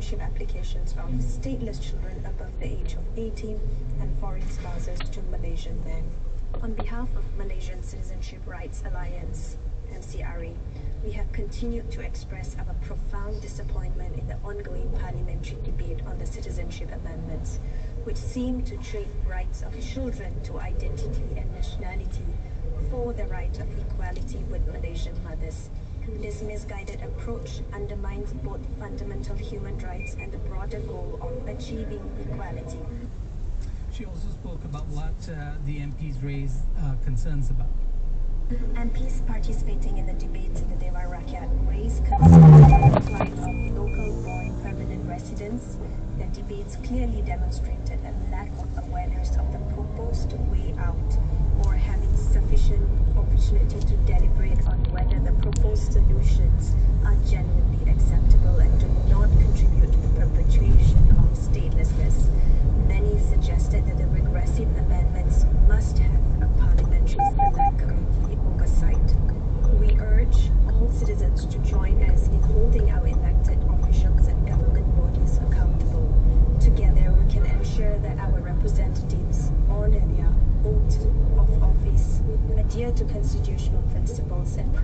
citizenship applications of stateless children above the age of 18 and foreign spouses to Malaysian men. On behalf of Malaysian Citizenship Rights Alliance, MCRA, we have continued to express our profound disappointment in the ongoing parliamentary debate on the citizenship amendments, which seem to trade rights of children to identity and nationality for the right of equality with Malaysian mothers. This misguided approach undermines both fundamental human rights and the broader goal of achieving equality. She also spoke about what the MPs raised concerns about. MPs participating in the debates in the Dewan Rakyat raised concerns about the plight of local-born permanent residents. The debates clearly demonstrated a lack of awareness of the proposed way out, or having sufficient opportunity to deliberate on whether the proposed solutions are genuinely acceptable and do not contribute to the perpetuation of statelessness. Many suggested that the regressive amendments must have a parliamentary select committee oversight. We urge all citizens to join us in holding our elected officials and government bodies accountable. Together, we can ensure that our representatives honor their oath of office, adhere to constitutional principles, and